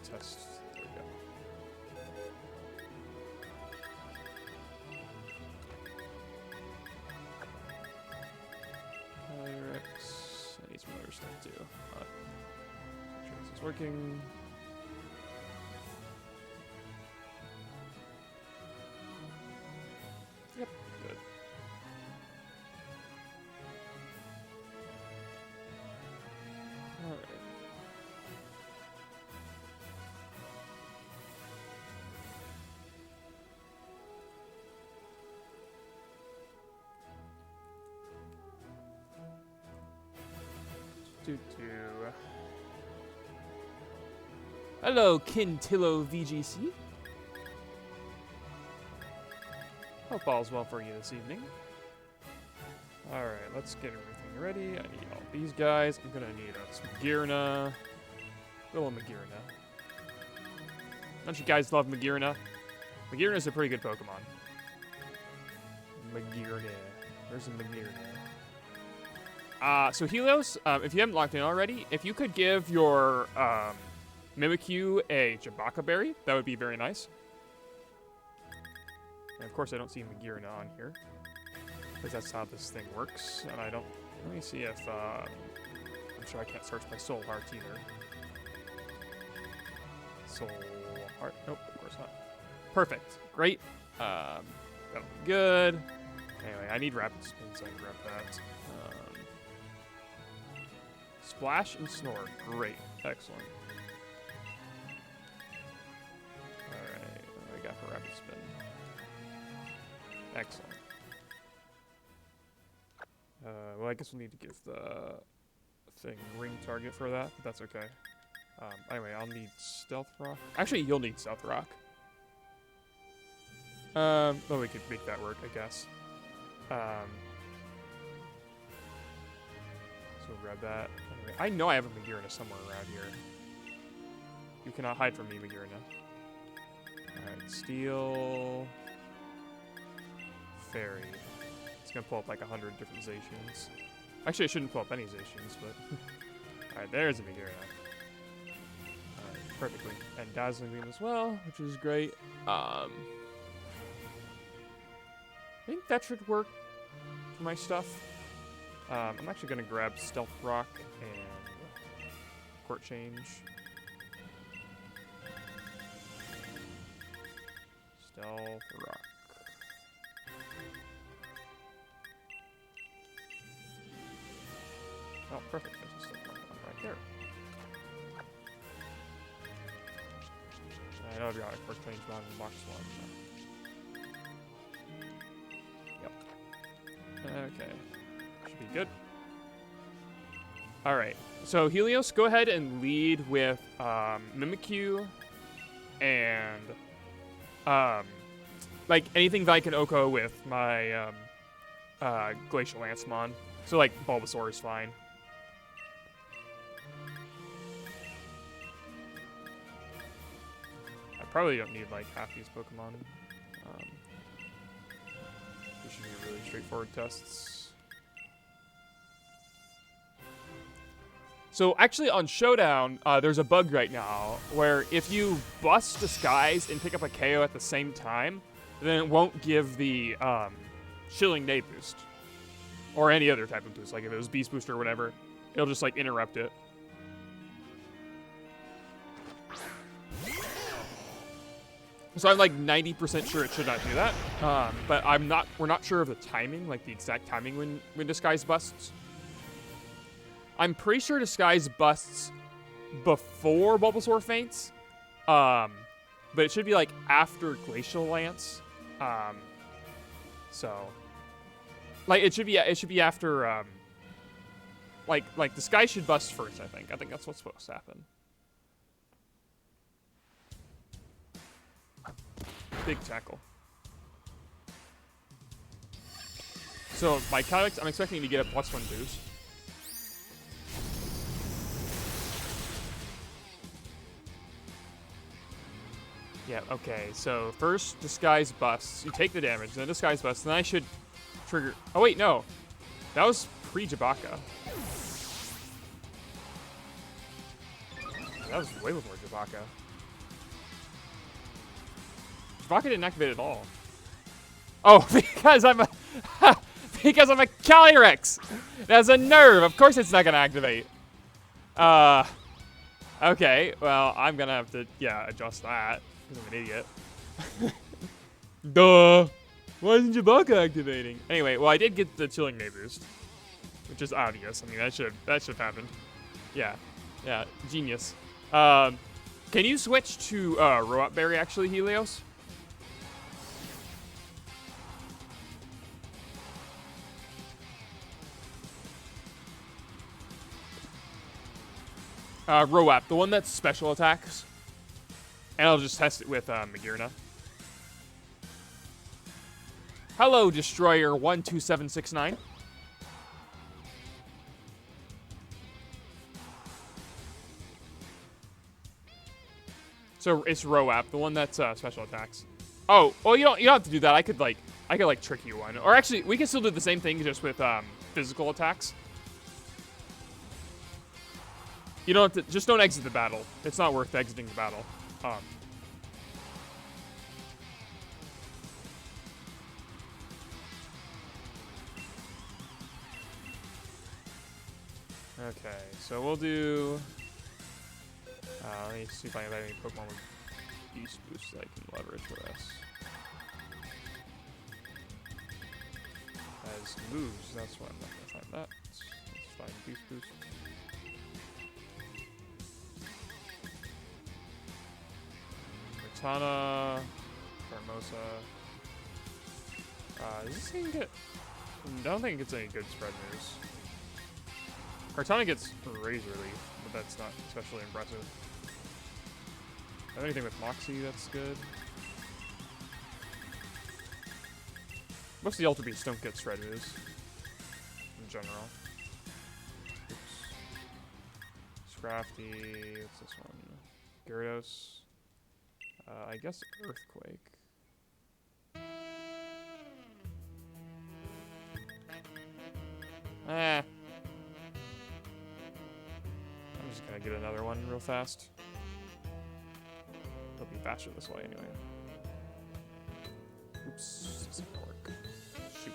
test. There we go. Pyrex. I need some other stuff too. Make sure this is working. Yep, good. Alright. Hello, Quintillo VGC. Hope all's well for you this evening. Alright, let's get everything ready. I need all these guys. I'm gonna need a Magirna. Little Magirna. Don't you guys love Magirna? Magirna's a pretty good Pokemon. Magirna. Where's the Magirna? So Helios, if you haven't locked in already, if you could give your Mimikyu a Jaboca berry, that would be very nice. And of course, I don't see Magirna on here, because that's how this thing works. And I don't. Let me see if I'm sure I can't search by Soul Heart either. Soul Heart. Nope, of course not. Perfect. Great. That'll be good. Anyway, I need Rapid Spin, so I can grab that. Splash and Snore. Great. Excellent. Alright, what do I got for Rapid Spin? Excellent. Well, I guess we'll need to give the thing ring target for that, but that's okay. Anyway, I'll need Stealth Rock. Actually, you'll need Stealth Rock. Well, we could make that work, I guess. So we'll grab that. Anyway, I know I have a Magirna somewhere around here. You cannot hide from me, Magirna. Alright, Steel... Fairy. It's gonna pull up like 100 different Zacians. Actually, I shouldn't pull up any Zacians, but... Alright, there's a Magirna. Alright, perfectly. And Dazzling Beam as well, which is great. I think that should work for my stuff. I'm actually gonna grab Stealth Rock and Court Change. Stealth Rock. Oh, perfect. There's a Stealth Rock right there. I know I've got a Court Change mod in box one. Yep. Okay. Should be good. Alright. So, Helios, go ahead and lead with Mimikyu and like anything that I can Oko with my Glacial Lancemon. So like Bulbasaur is fine. I probably don't need like half these Pokemon. These should be really straightforward tests. So actually on Showdown, there's a bug right now where if you bust Disguise and pick up a KO at the same time, then it won't give the Chilling Neigh boost. Or any other type of boost, like if it was Beast Boost or whatever, it'll just like interrupt it. So I'm like 90% sure it should not do that, but we're not sure of the timing, like the exact timing when Disguise busts. I'm pretty sure Disguise busts before Bulbasaur faints, but it should be like after Glacial Lance. So, like it should be after, like Disguise should bust first. I think that's what's supposed to happen. Big tackle. So my Calyx, I'm expecting to get a +1 boost. Yeah, okay, so first Disguise busts. You take the damage, then Disguise busts, then I should trigger... Oh, wait, no. That was pre-Jaboca. That was way before Jaboca. Jaboca didn't activate at all. Oh, because I'm a because I'm a Calyrex. That's a nerve. Of course it's not gonna activate. Okay. Well, I'm gonna have to adjust that because I'm an idiot. Duh. Why isn't Jaboca activating? Anyway, well I did get the Chilling Neigh boost, which is obvious. I mean that should have happened. Yeah. Genius. Can you switch to Roap Berry actually, Helios? Roap, the one that's special attacks. And I'll just test it with Magearna. Hello, Destroyer 12769. So it's Roap, the one that's special attacks. Oh, well you don't have to do that. I could trick you one. Or actually, we can still do the same thing just with physical attacks. You don't have to, just don't exit the battle. It's not worth exiting the battle. Okay, so we'll do. Let me see if I have any Pokemon with Beast Boost that I can leverage for this. As moves, that's why I'm not gonna find that. Let's find Beast Boost. Cortana, Formosa. Does this thing get? I don't think it gets any good spread moves. Cortana gets Razor Leaf, but that's not especially impressive. Anything with Moxie that's good. Most of the Ultra Beasts don't get spread moves in general. Oops. Scrafty, what's this one? Gyarados. I guess Earthquake. I'm just gonna get another one real fast. It'll be faster this way anyway. Oops, this isn't gonna work. Shoot.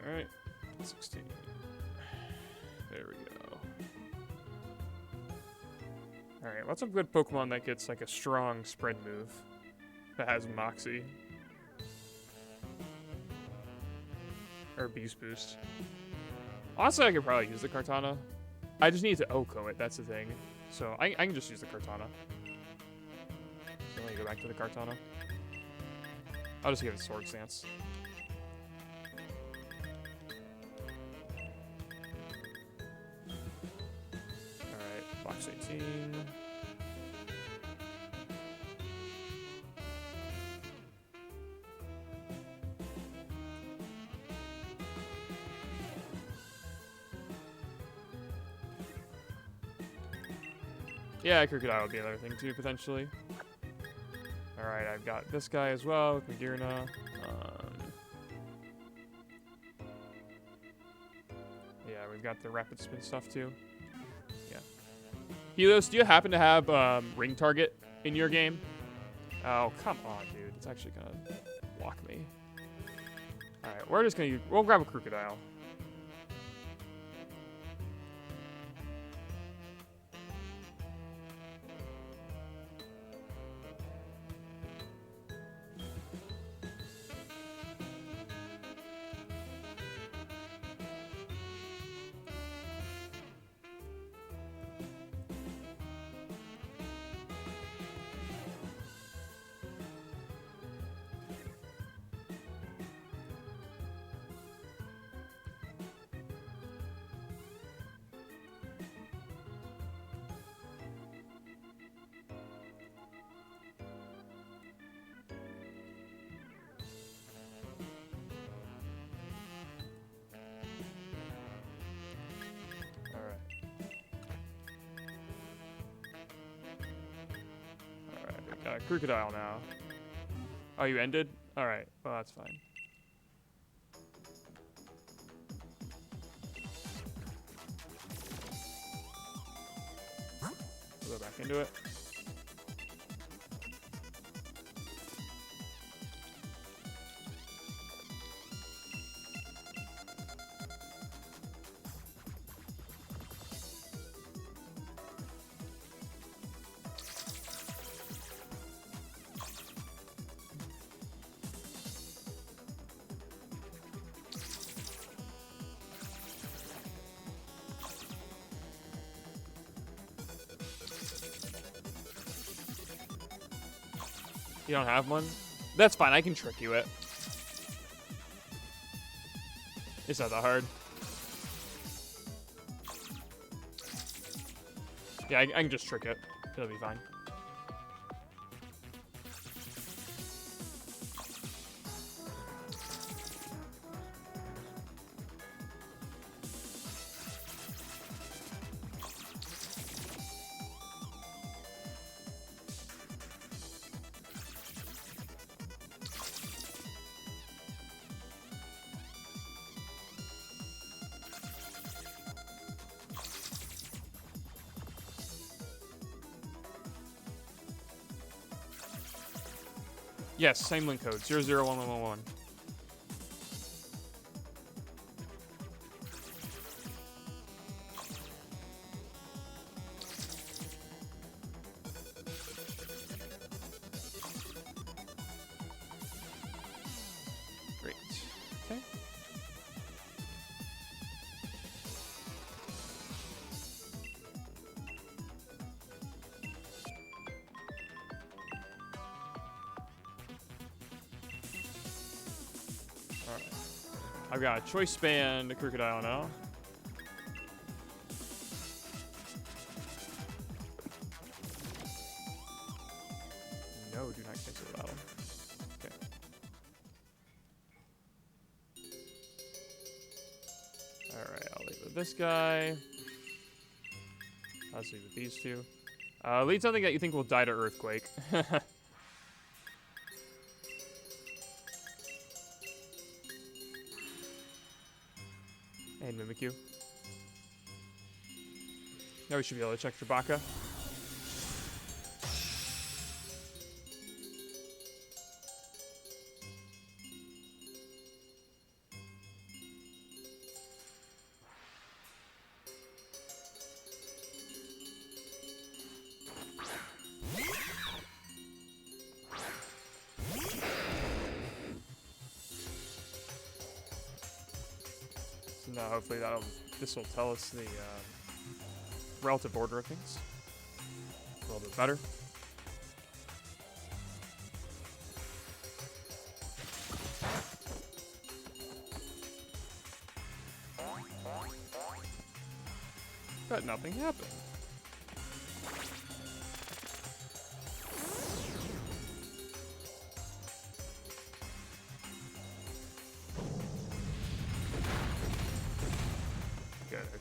Alright, 16. There we go. Alright, what's a good Pokemon that gets like a strong spread move that has Moxie? Or Beast Boost. Honestly, I could probably use the Cortana. I just need to OHKO it, that's the thing. So I can just use the Cortana. So let me go back to the Cortana. I'll just give it Sword Stance. Box 18. Yeah, Crocodile would be another thing too, potentially. Alright, I've got this guy as well with Magearna. Yeah, we've got the Rapid Spin stuff too. Helios, do you happen to have Ring Target in your game? Oh, come on, dude. It's actually gonna block me. Alright, we'll grab a Crocodile. Crocodile now. Oh, you ended? Alright, well, that's fine. We'll go back into it. You don't have one? That's fine, I can trick you it. It's not that hard. Yeah, I can just trick it. It'll be fine. Yes, same link code, 001111. Great. Okay. I've got a choice band, a crocodile now. No, do not cancel that one. Okay. Alright, I'll leave with this guy. I'll leave with these two. Lead something that you think will die to earthquake. And Mimikyu. Now we should be able to check Jaboca. No, hopefully this will tell us the relative order of things a little bit better. But nothing happened.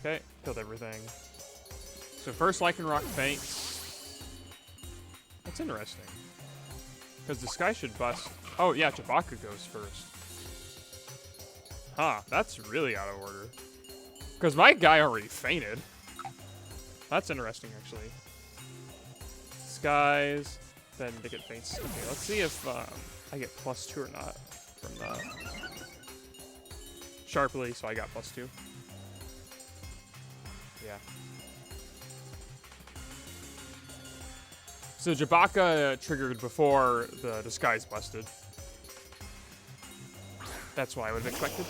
Okay, killed everything. So first Lycanroc faints. That's interesting. Because this guy should bust. Oh yeah, Jaboca goes first. Huh, that's really out of order. Because my guy already fainted. That's interesting, actually. Skies, then Dicket faints. Okay, let's see if I get +2 or not from the Sharply, so I got +2. Yeah. So Jaboca triggered before the disguise busted. That's what I would have expected.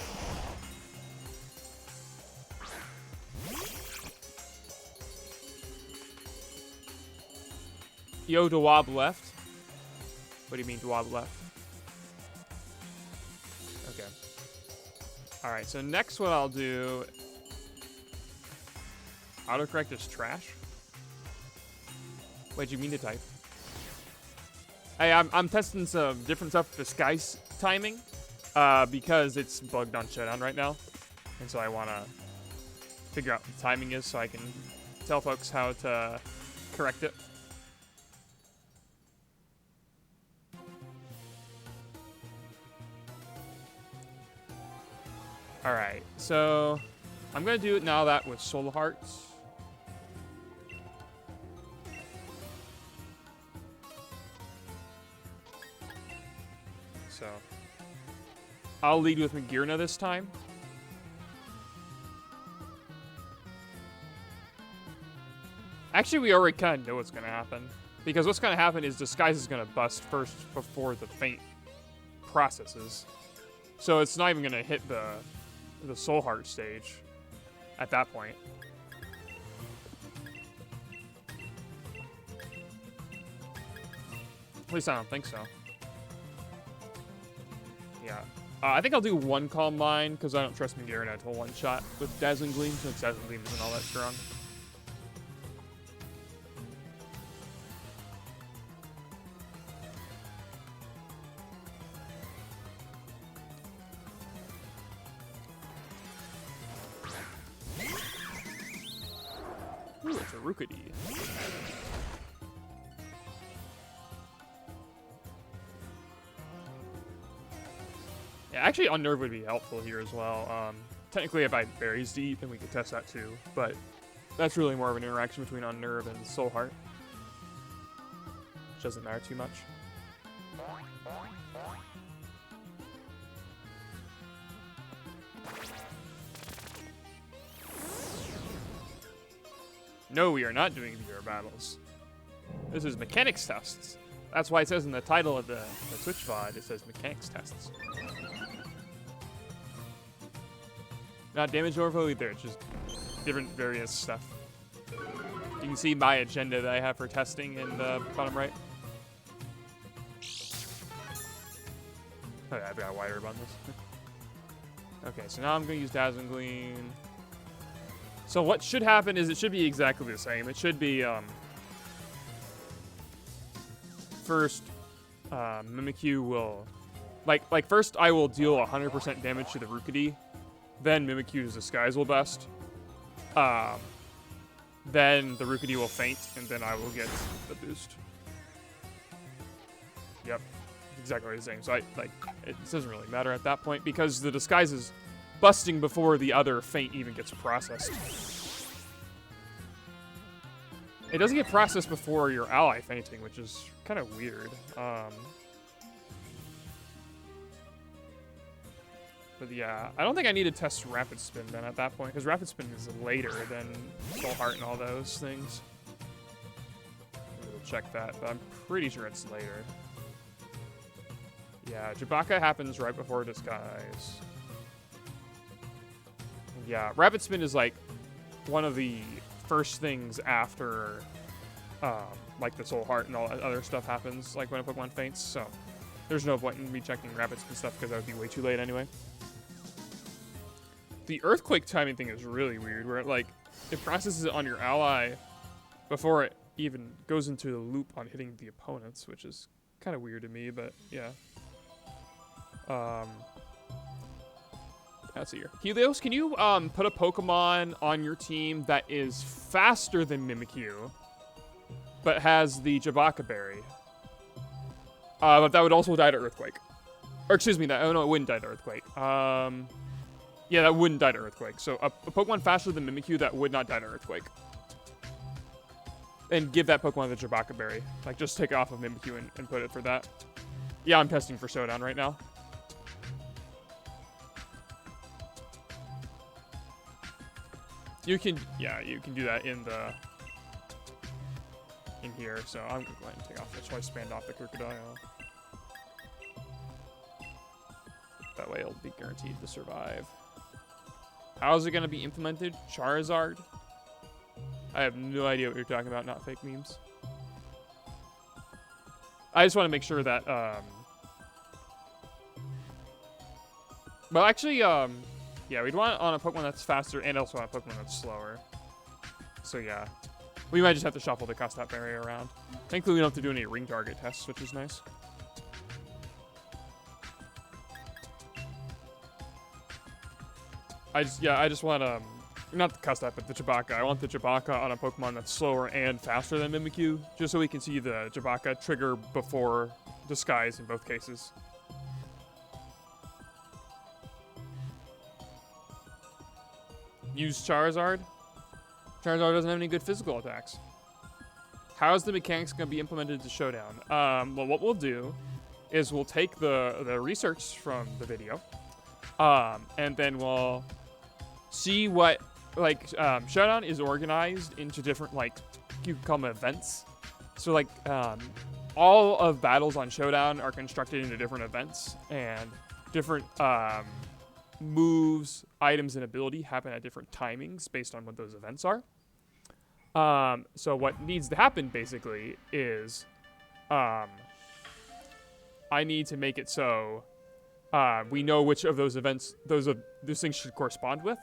Yo, DaWoblefet. What do you mean DaWoblefet? Okay. Alright, so next what I'll do... Autocorrect is trash? Wait, you mean to type? Hey, I'm testing some different stuff with disguise timing. Because it's bugged on Showdown right now. And so I want to figure out what the timing is so I can tell folks how to correct it. Alright, so I'm going to do it now that with Soul Hearts. So I'll lead with Magearna this time. Actually, we already kind of know what's going to happen. Because what's going to happen is Disguise is going to bust first before the Feint processes. So it's not even going to hit the Soul Heart stage at that point. At least I don't think so. Yeah. I think I'll do one Calm Mind because I don't trust Magearna to one-shot with Dazzling Gleam since Dazzling Gleam isn't all that strong. Ooh, it's a Rookity. Yeah, actually, Unnerve would be helpful here as well. Technically, if I Berries Deep, then we could test that too. But that's really more of an interaction between Unnerve and Soul Heart, which doesn't matter too much. No, we are not doing VR battles. This is mechanics tests. That's why it says in the title of the Twitch VOD, it says mechanics tests. Not damage overflow either, it's just different various stuff. You can see my agenda that I have for testing in the bottom right. Okay, I've got a wider on this. Okay, so now I'm going to use Dazzling Gleam. So what should happen is it should be exactly the same. It should be first Mimikyu will like first I will deal 100% damage to the Rookity, then Mimikyu's Disguise will bust. Then the Rookity will faint, and then I will get the boost. Yep, exactly the same. So it doesn't really matter at that point because the Disguise is busting before the other feint even gets processed. It doesn't get processed before your ally fainting, which is kind of weird. But yeah, I don't think I need to test Rapid Spin then at that point, because Rapid Spin is later than Soul Heart and all those things. We'll check that, but I'm pretty sure it's later. Yeah, Jaboca happens right before Disguise. Yeah, Rapid Spin is like one of the first things after like the Soul Heart and all that other stuff happens, like when a Pokemon faints, so there's no point in me checking Rapid Spin stuff because that would be way too late anyway. The Earthquake timing thing is really weird, where it processes it on your ally before it even goes into the loop on hitting the opponents, which is kind of weird to me, but yeah. Let's see here. Helios, can you put a Pokemon on your team that is faster than Mimikyu, but has the Jaboca Berry? But that would also die to Earthquake. Or excuse me, oh no, it wouldn't die to Earthquake. Yeah, that wouldn't die to Earthquake. So a Pokemon faster than Mimikyu that would not die to Earthquake. And give that Pokemon the Jaboca Berry. Like, just take it off of Mimikyu and put it for that. Yeah, I'm testing for Showdown right now. You can do that in here. So I'm gonna go ahead and take off this. So I spanned off the Crocodile. That way it'll be guaranteed to survive. How is it going to be implemented? Charizard? I have no idea what you're talking about, not fake memes. I just want to make sure that, well, actually, yeah, we'd want it on a Pokemon that's faster and also on a Pokemon that's slower. So, yeah. We might just have to shuffle the Custap Barrier around. Thankfully, we don't have to do any ring target tests, which is nice. I just want, not the Custap, but the Jaboca. I want the Jaboca on a Pokemon that's slower and faster than Mimikyu, just so we can see the Jaboca trigger before Disguise in both cases. Use Charizard. Charizard doesn't have any good physical attacks. How's the mechanics going to be implemented to Showdown? Well, what we'll do is we'll take the research from the video, and then we'll see what, like, Showdown is organized into different, like, you can call them events. So, like, all of battles on Showdown are constructed into different events, and different moves, items, and ability happen at different timings based on what those events are. So what needs to happen, basically, is I need to make it so we know which of those events those things should correspond with.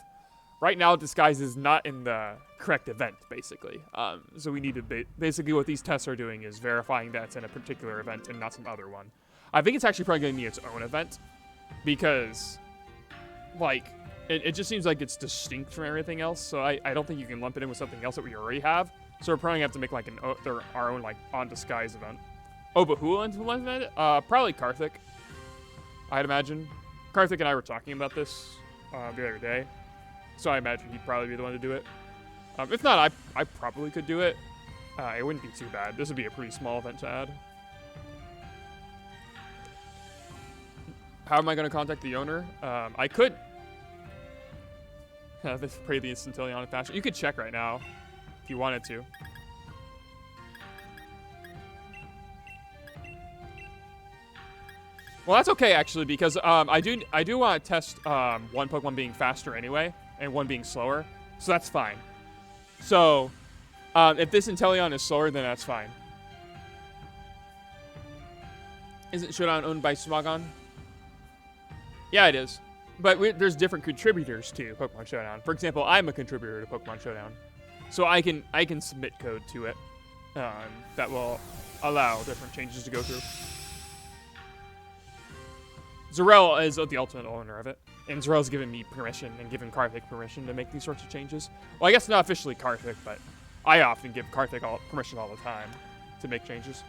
Right now, Disguise is not in the correct event, basically. So we need to basically what these tests are doing is verifying that it's in a particular event and not some other one. I think it's actually probably going to need its own event because, like, it just seems like it's distinct from everything else. So I don't think you can lump it in with something else that we already have. So we're probably going to have to make like our own like on Disguise event. Oh, but who will implement it? Probably Karthik, I'd imagine. Karthik and I were talking about this the other day. So I imagine he'd probably be the one to do it. If not, I probably could do it. It wouldn't be too bad. This would be a pretty small event to add. How am I going to contact the owner? I could pray the Centillion fashion. You could check right now if you wanted to. Well, that's okay actually, because I do want to test one Pokemon being faster anyway, and one being slower, so that's fine. So if this Inteleon is slower, then that's fine. Isn't Showdown owned by Smogon? Yeah, it is. But there's different contributors to Pokemon Showdown. For example, I'm a contributor to Pokemon Showdown, so I can submit code to it that will allow different changes to go through. Zarel is the ultimate owner of it, and Zarel's given me permission and given Karthik permission to make these sorts of changes. Well, I guess not officially Karthik, but I often give Karthik permission all the time to make changes.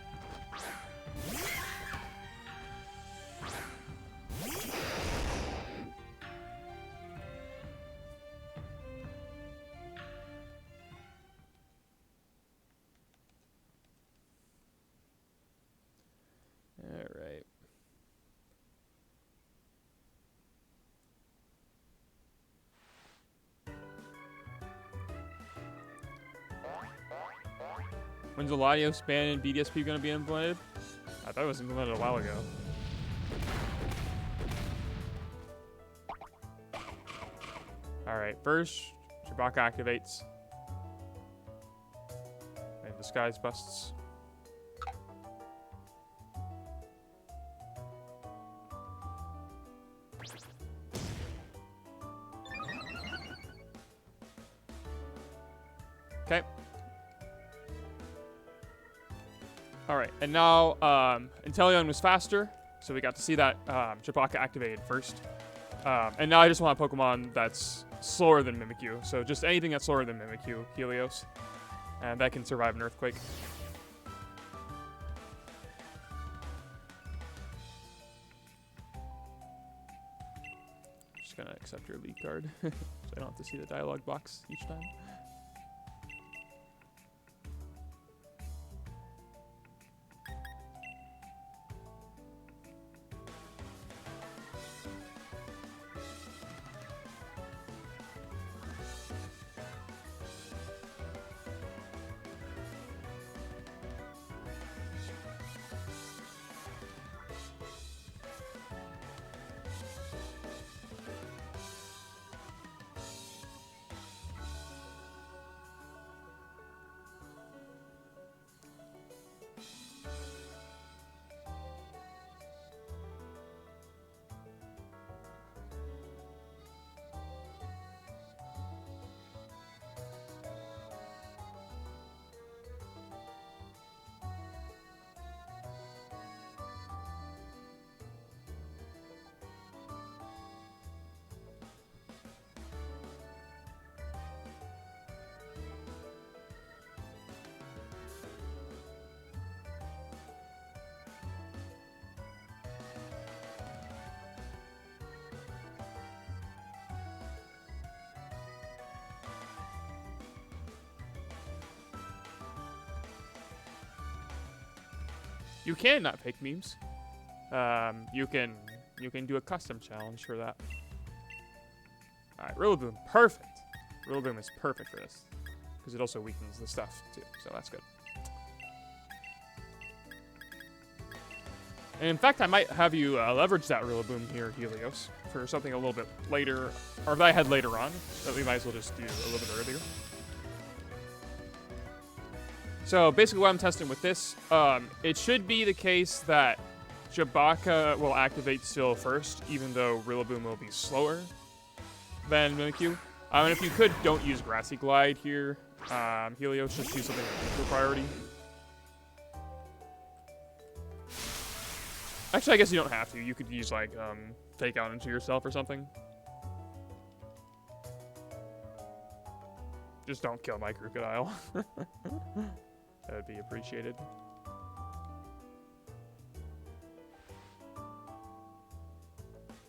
All right. When's the Latios ban and BDSP going to be implemented? I thought it was implemented a while ago. Alright, first, Jaboca activates. And Disguise busts. Okay. Alright, and now Inteleon was faster, so we got to see that Jaboca activated first. And now I just want a Pokemon that's slower than Mimikyu, so just anything that's slower than Mimikyu, Helios. And that can survive an Earthquake. Just gonna accept your lead card, so I don't have to see the dialogue box each time. You can not fake memes. You can do a custom challenge for that. All right, Rillaboom, perfect. Rillaboom is perfect for this because it also weakens the stuff too, so that's good. And in fact, I might have you leverage that Rillaboom here, Helios, for something a little bit later, or if I had later on, that we might as well just do a little bit earlier. So basically what I'm testing with this, it should be the case that Jaboca will activate still first, even though Rillaboom will be slower than Mimikyu. And if you could, don't use Grassy Glide here. Helios, just use something like super priority. Actually, I guess you don't have to. You could use, like, Fake Out into yourself or something. Just don't kill my Crocodile. That would be appreciated.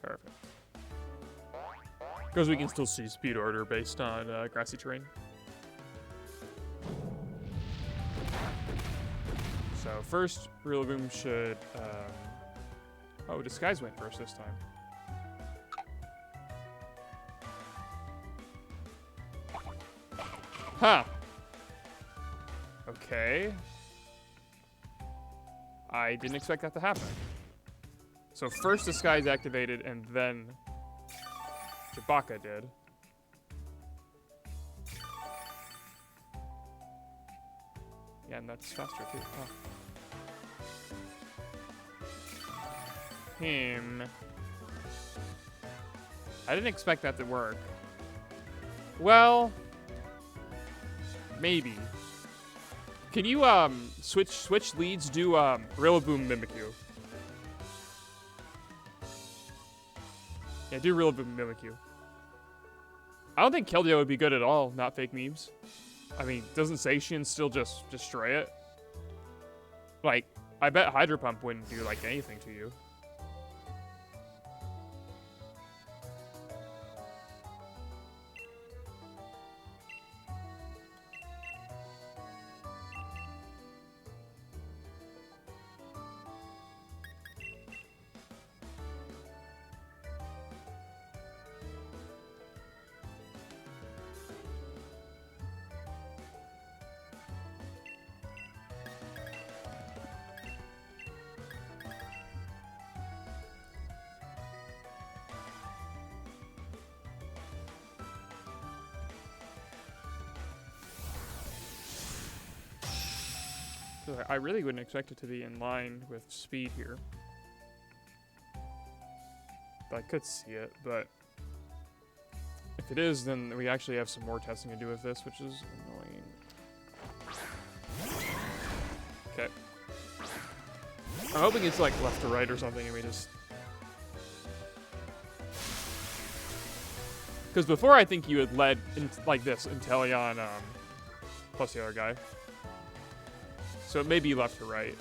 Perfect. Because we can still see speed order based on grassy terrain. So first, Rillaboom should... oh, Disguise went first this time. Huh. Okay. I didn't expect that to happen. So first Disguise activated, and then Jaboca did. Yeah, and that's faster too. Oh. I didn't expect that to work. Well, maybe. Can you switch leads? Do Rillaboom Mimikyu. Yeah, do Rillaboom Mimikyu. I don't think Keldeo would be good at all, not fake memes. I mean, doesn't Zacian still just destroy it? Like, I bet Hydro Pump wouldn't do, like, anything to you. I really wouldn't expect it to be in line with speed here. But I could see it, but if it is, then we actually have some more testing to do with this, which is annoying. Okay. I'm hoping it's like left to right or something, and we just... Because before I think you had led in, like this, Inteleon plus the other guy. So it may be left to right.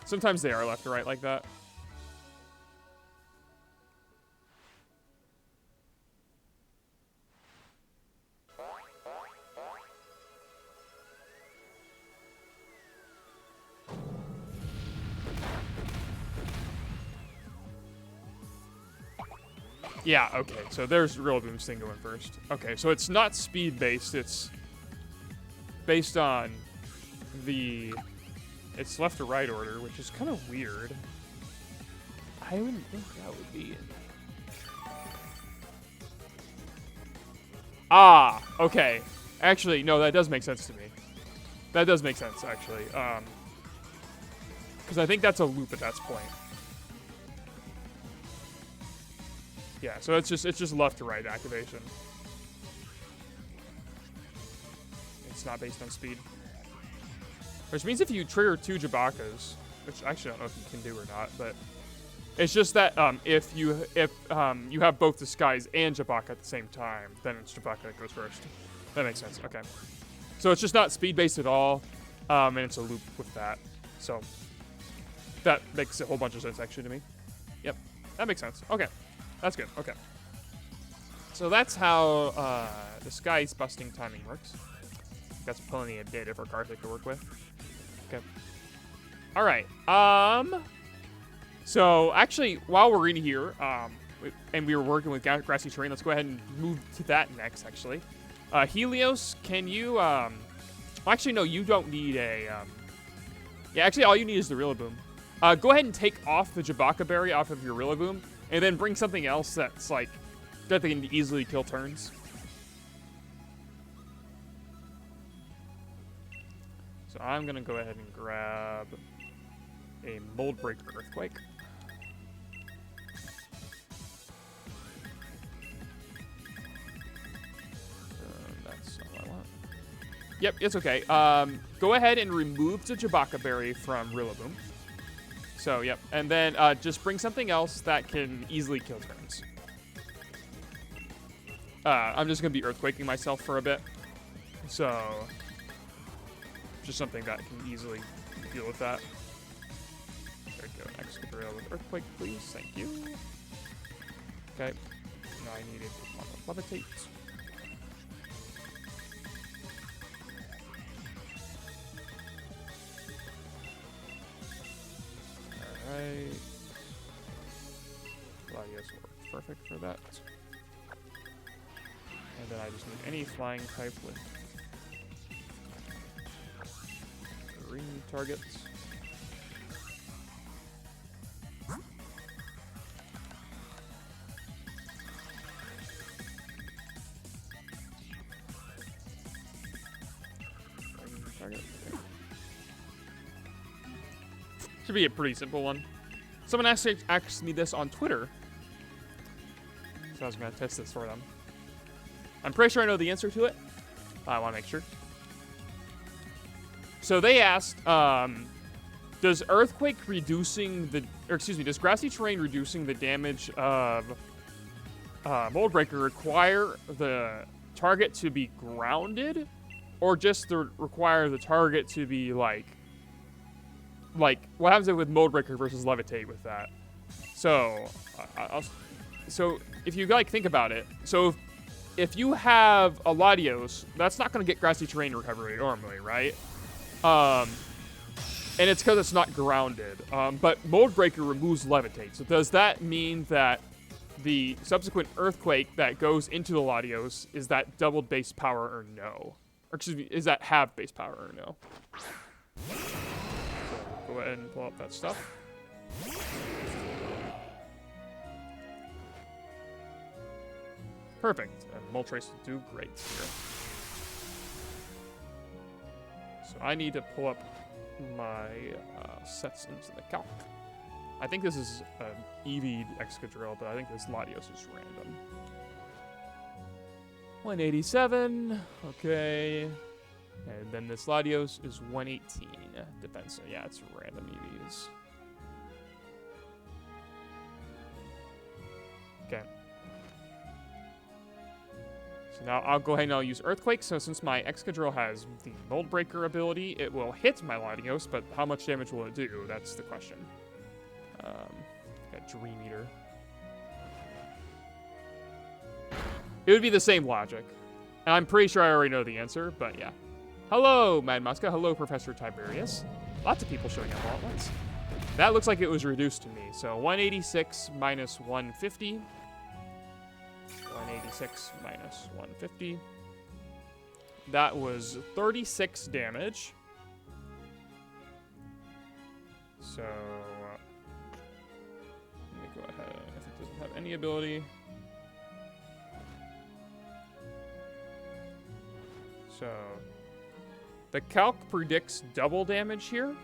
Sometimes they are left to right like that. Yeah, okay, so there's Rillaboom's thing going first. Okay, so it's not speed-based, it's based on it's left to right order, which is kind of weird. I wouldn't think that would be... Ah, okay. Actually, no, that does make sense to me. That does make sense, actually. Because I think that's a loop at that point. Yeah, so it's just left to right activation. It's not based on speed. Which means if you trigger 2 Jabocas, which actually I don't know if you can do or not, but it's just that if you have both Disguise and Jaboca at the same time, then it's Jaboca that goes first. That makes sense. Okay. So it's just not speed based at all, and it's a loop with that. So that makes a whole bunch of sense actually to me. Yep, that makes sense. Okay, that's good. Okay. So that's how Disguise busting timing works. That's plenty of data for Karthik to work with. Okay. All right. So actually, while we're in here, and we were working with grassy terrain, let's go ahead and move to that next. Actually, Helios, can you? Actually, no, you don't need a. Yeah, actually, all you need is the Rillaboom. Go ahead and take off the Jaboca berry off of your Rillaboom, and then bring something else that's like that they can easily kill turns. So I'm gonna go ahead and grab a Mold Breaker Earthquake. That's not what I want. Yep, it's okay. Go ahead and remove the Jaboca berry from Rillaboom. So, yep. And then just bring something else that can easily kill turns. I'm just going to be Earthquaking myself for a bit. So, just something that can easily deal with that. There we go. Excadrill with Earthquake, please. Thank you. Okay. Now I need a Levitate. Alright. Gladius works perfect for that. And then I just need any flying type with green targets. Green target. Okay. Should be a pretty simple one. Someone asked me this on Twitter, so I was going to test this for them. I'm pretty sure I know the answer to it. I want to make sure. So they asked, does Earthquake reducing the, or excuse me, does Grassy Terrain reducing the damage of Mold Breaker require the target to be grounded, or just require the target to be like what happens with Mold Breaker versus Levitate with that? So, so if you like think about it, so if you have a Latios, that's not going to get Grassy Terrain recovery normally, right? And it's because it's not grounded. But Mold Breaker removes Levitate. So does that mean that the subsequent Earthquake that goes into the Latios, is that double base power or no? Or excuse me, is that half base power or no? So go ahead and pull up that stuff. Perfect. And Moltres will do great here. So I need to pull up my sets into the calc. I think this is an EV'd Excadrill, but I think this Latios is random. 187. Okay. And then this Latios is 118 defense. So yeah, it's random EVs. Okay. So now I'll go ahead and I'll use Earthquake. So since my Excadrill has the Mold Breaker ability, it will hit my Latios, but how much damage will it do? That's the question. Got Dream Eater. It would be the same logic. And I'm pretty sure I already know the answer, but yeah. Hello, Mad Muska. Hello, Professor Tiberius. Lots of people showing up all at once. That looks like it was reduced to me. So 186 minus 150. 186 minus 150. That was 36 damage. So let me go ahead. If it doesn't have any ability. So the calc predicts double damage here.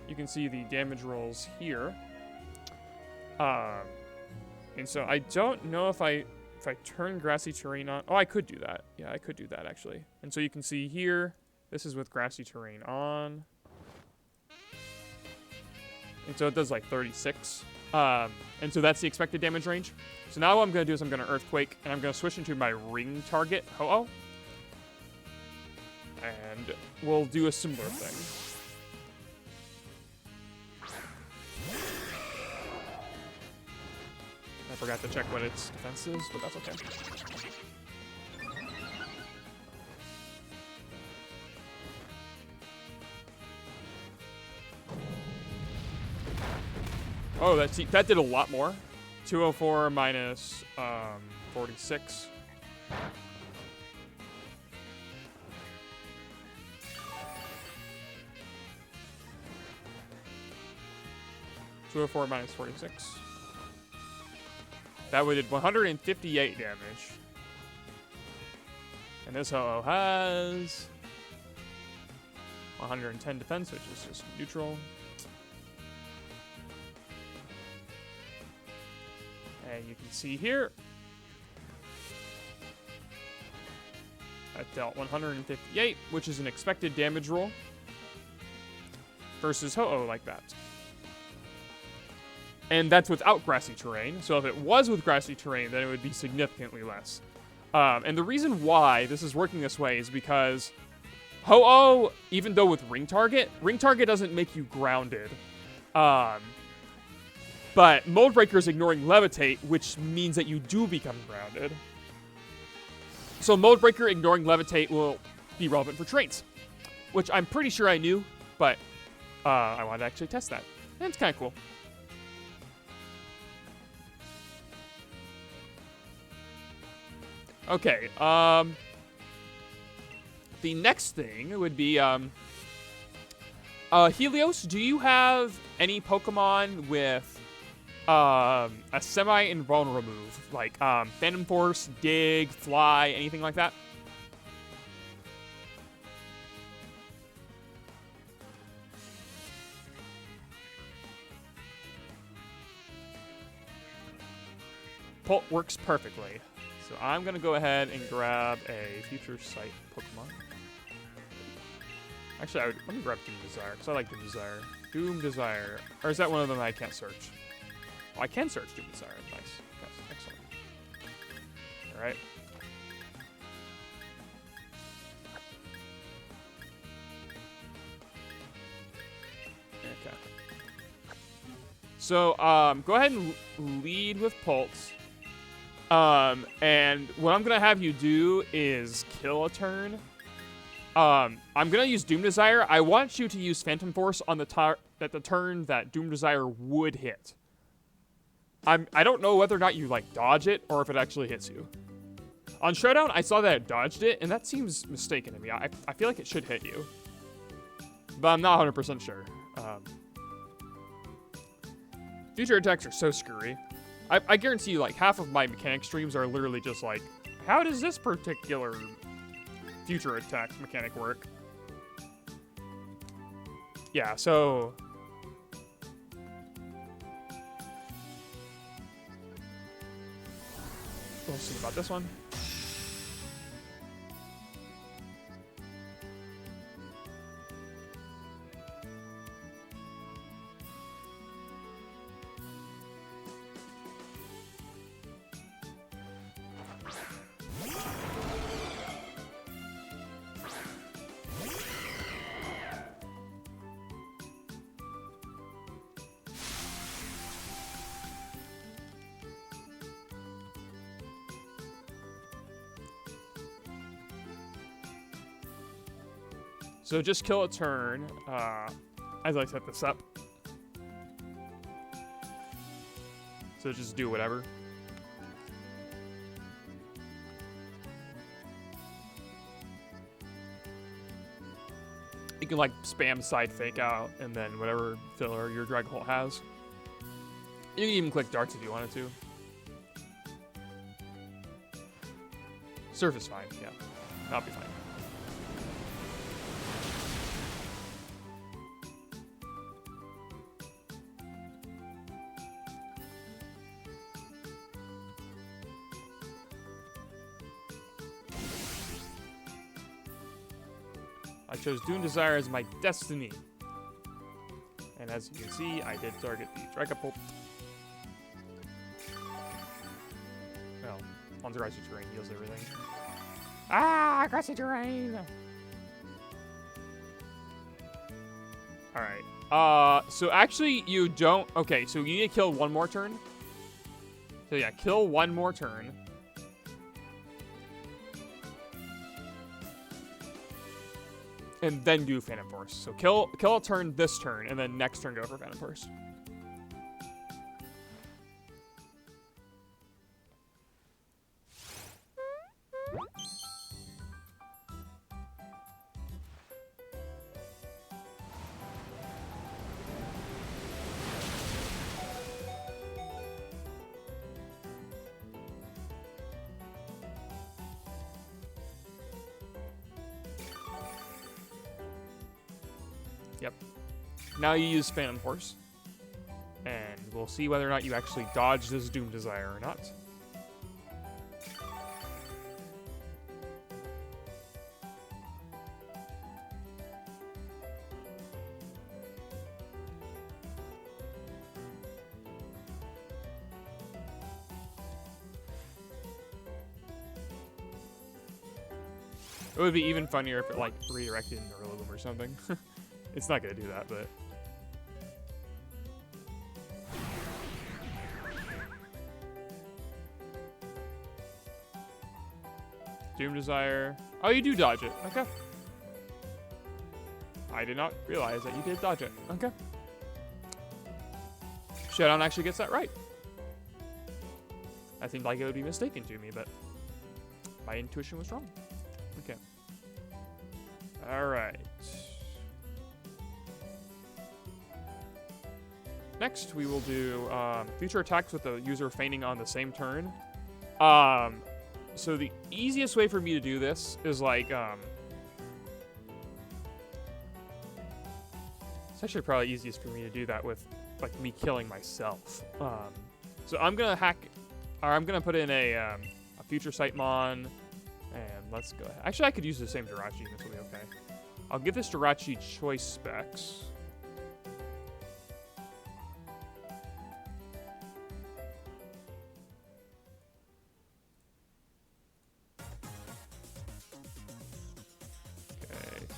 You can see the damage rolls here. And so I don't know if I turn Grassy Terrain on. Oh, I could do that. Yeah, I could do that actually. And so you can see here, this is with Grassy Terrain on. And so it does like 36. And so that's the expected damage range. So now what I'm going to do is I'm going to Earthquake, and I'm going to switch into my ring target, Ho-Oh. And we'll do a similar thing. I forgot to check what its defense is, but that's okay. Oh, that did a lot more. 204 minus 46. -46. That would did 158 damage. And this ho-oh has 110 defense, which is just neutral. And you can see here, that dealt 158, which is an expected damage roll versus ho-oh like that. And that's without grassy terrain. So if it was with grassy terrain, then it would be significantly less. And the reason why this is working this way is because ho-oh, even though with ring target doesn't make you grounded. But Mold Breaker is ignoring Levitate, which means that you do become grounded. So Mold Breaker ignoring Levitate will be relevant for trains, which I'm pretty sure I knew, but I wanted to actually test that. And it's kind of cool. Okay, the next thing would be, Helios, do you have any Pokemon with, a semi-invulnerable move? Like, Phantom Force, Dig, Fly, anything like that? Pult works perfectly. So I'm going to go ahead and grab a Future Sight Pokemon. Actually, let me grab Doom Desire, because I like Doom Desire. Doom Desire. Or is that one of them I can't search? Oh, I can search Doom Desire. Nice. Yes, excellent. Alright. Okay. So, go ahead and lead with Pulse. And what I'm going to have you do is kill a turn. I'm going to use Doom Desire. I want you to use Phantom Force on the turn that Doom Desire would hit. I don't know whether or not you, like, dodge it or if it actually hits you. On Showdown, I saw that it dodged it, and that seems mistaken to me. I feel like it should hit you. But I'm not 100% sure. Future attacks are so screwy. I guarantee you, like, half of my mechanic streams are literally just like, how does this particular future attack mechanic work? Yeah, so... we'll see about this one. So just kill a turn as I set this up. So just do whatever. You can like spam side fake out and then whatever filler your Dragapult has. You can even click darts if you wanted to. Surf is fine, yeah. That'll be fine. I chose Doom Desire as my destiny. And as you can see, I did target the Dragapult. Well, on Grassy Terrain heals everything. Ah, Grassy Terrain! Alright. So actually you don't... Okay, so you need to kill one more turn. So yeah, kill one more turn. And then do Phantom Force. So kill a turn this turn, and then next turn go for Phantom Force. Yep. Now you use Phantom Force. And we'll see whether or not you actually dodge this Doom Desire or not. It would be even funnier if it, like, redirected into Rillaboom or something. It's not gonna do that, but... Doom Desire. Oh, you do dodge it. Okay. I did not realize that you did dodge it. Okay. Showdown actually gets that right. I seemed like it would be mistaken to me, but my intuition was wrong. Okay. Alright. Next, we will do future attacks with the user feigning on the same turn. So the easiest way for me to do this is like, it's actually probably easiest for me to do that with like me killing myself. So I'm gonna hack, or I'm gonna put in a future sight mon, and let's go ahead. Actually, I could use the same Jirachi, and this will be okay. I'll give this Jirachi choice specs.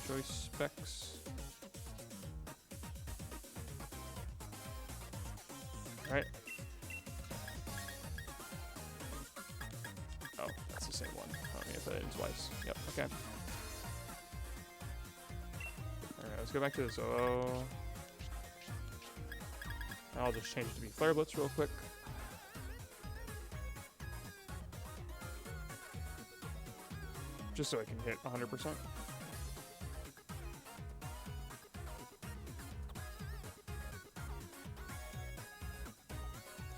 Choice specs. Right. Oh, that's the same one. Oh, I'm gonna put it in twice. Yep, okay. Alright, let's go back to this OO. I'll just change it to be Flare Blitz real quick. Just so I can hit 100%.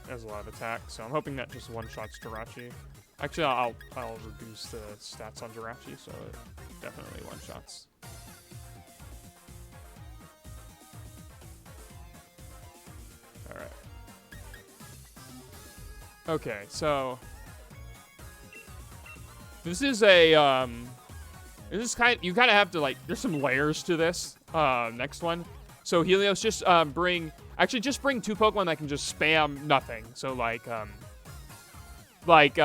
Has a lot of attack, so I'm hoping that just one-shots Jirachi. Actually, I'll reduce the stats on Jirachi, so it definitely one-shots. Alright. Okay, so... This is a, this is you kind of have to, like, there's some layers to this, next one. So Helios, just bring 2 Pokemon that can just spam nothing. So like lead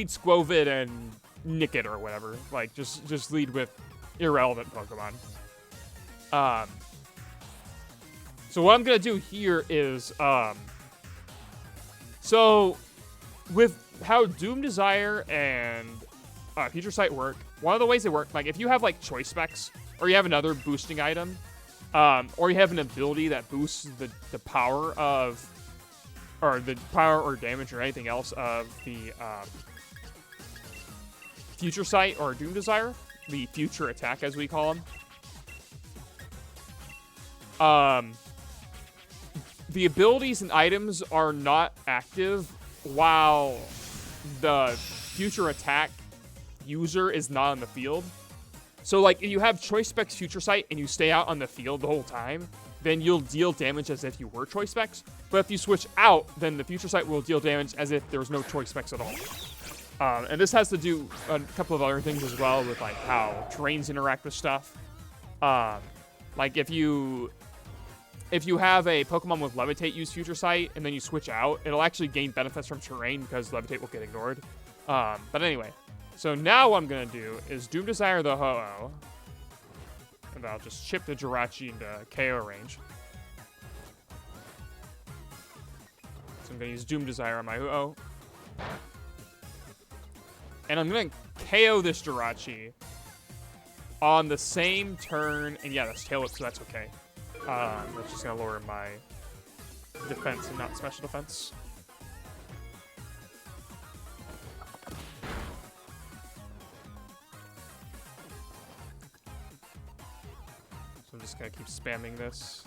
Squovid and Nickit or whatever. Like just lead with irrelevant Pokemon. So what I'm gonna do here is so with how Doom Desire and Future Sight work, one of the ways they work, like if you have like choice specs or you have another boosting item. Or you have an ability that boosts the power of, or the power or damage or anything else of the Future Sight or Doom Desire, the future attack as we call them. The abilities and items are not active while the future attack user is not on the field. So, like, if you have Choice Specs Future Sight and you stay out on the field the whole time, then you'll deal damage as if you were Choice Specs. But if you switch out, then the Future Sight will deal damage as if there was no Choice Specs at all. And this has to do a couple of other things as well with, like, how terrains interact with stuff. Like, if you have a Pokemon with Levitate use Future Sight and then you switch out, it'll actually gain benefits from terrain because Levitate will get ignored. But anyway. So now what I'm going to do is Doom Desire the Ho-Oh. And I'll just chip the Jirachi into KO range. So I'm going to use Doom Desire on my Ho-Oh. And I'm going to KO this Jirachi on the same turn. And yeah, that's Tail Whip, so that's okay. That's just going to lower my defense and not special defense. So I'm just gonna keep spamming this.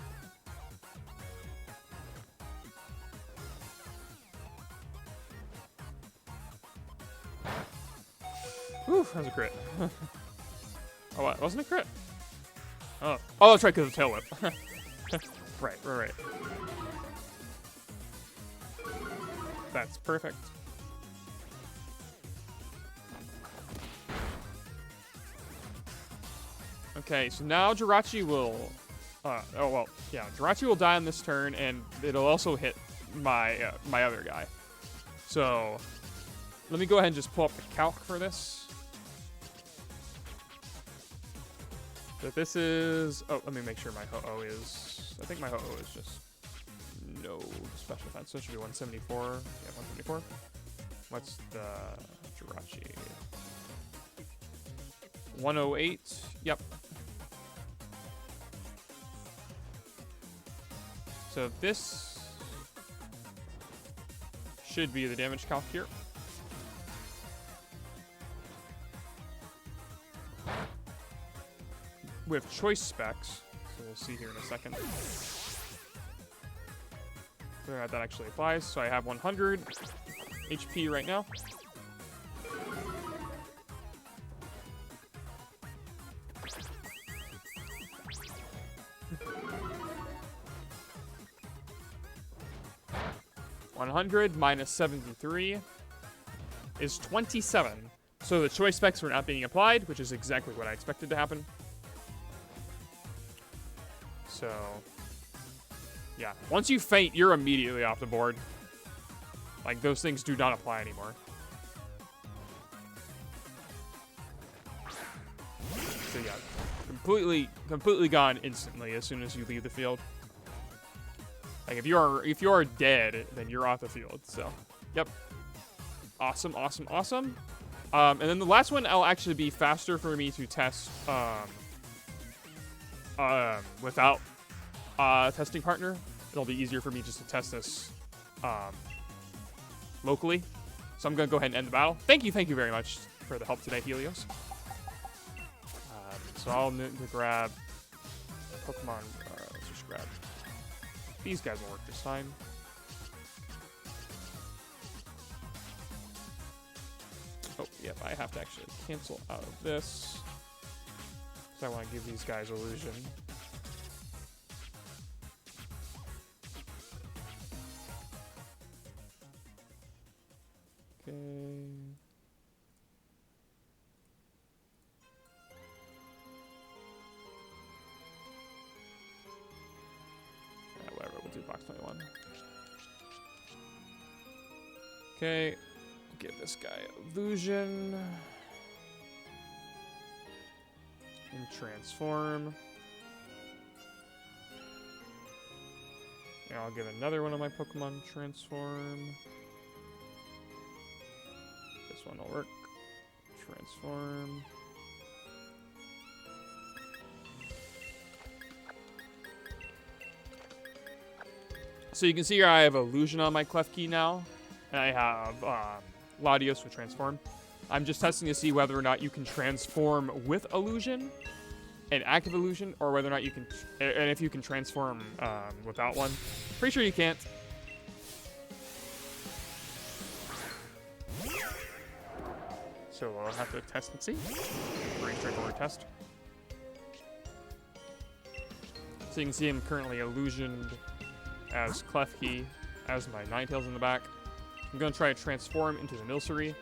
Whew, that was a crit. Oh, what? Wasn't a crit? Oh, that's right, because of tail whip. Right. That's perfect. Okay, so now Jirachi will... Jirachi will die on this turn, and it'll also hit my my other guy. So, let me go ahead and just pull up the calc for this. So this is... Oh, let me make sure my Ho-Oh is... I think my Ho-Oh is just no special defense. So it should be 174. Yeah, 174. What's the Jirachi? 108. Yep. So this should be the damage calc here. With choice specs, so we'll see here in a second. Whether or not that actually applies. So I have 100 HP right now. $100 minus 73 is 27. So the choice specs were not being applied, which is exactly what I expected to happen. So, yeah. Once you faint, you're immediately off the board. Like, those things do not apply anymore. So, yeah. Completely gone instantly as soon as you leave the field. Like, if you are dead, then you're off the field. So, yep. Awesome. And then the last one will actually be faster for me to test without testing partner. It'll be easier for me just to test this locally. So I'm going to go ahead and end the battle. Thank you very much for the help today, Helios. So I'll need to grab Pokemon. Let's just grab... These guys will work this time. Oh, yep, I have to actually cancel out of this. Because I want to give these guys illusion. Okay. Whatever, we'll do box 21. Okay, give this guy illusion. And transform. And I'll give another one of my Pokemon transform. This one will work. Transform. So you can see here I have illusion on my Klefki now. And I have Latios with transform. I'm just testing to see whether or not you can transform with illusion and active illusion, or whether or not you can, and if you can transform without one. Pretty sure you can't. So we'll have to test and see. Pretty straightforward test. So you can see I'm currently illusioned as Klefki, as my Ninetales in the back. I'm going to try to transform into the Milcery,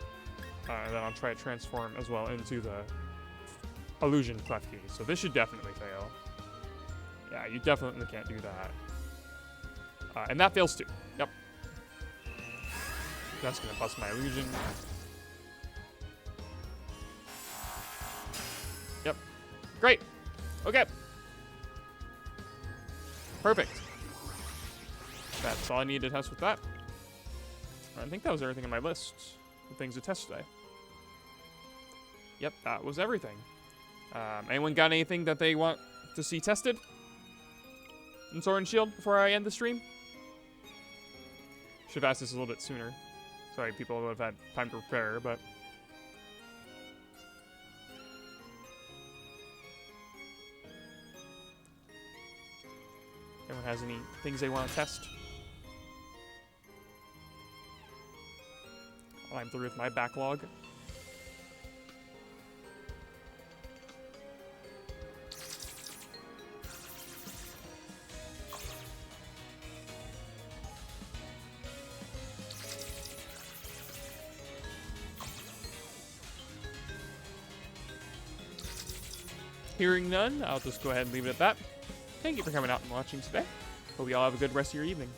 and then I'll try to transform as well into the illusion Klefki. So this should definitely fail. Yeah, you definitely can't do that. And that fails too. Yep. That's going to bust my illusion. Yep. Great. Okay. Perfect. That's all I need to test with that. I think that was everything on my list of things to test today. Yep, that was everything. Anyone got anything that they want to see tested in Sword and Shield before I end the stream? Should have asked this a little bit sooner. Sorry, people would have had time to prepare, but... Anyone has any things they want to test? I'm through with my backlog. Hearing none, I'll just go ahead and leave it at that. Thank you for coming out and watching today. Hope you all have a good rest of your evening.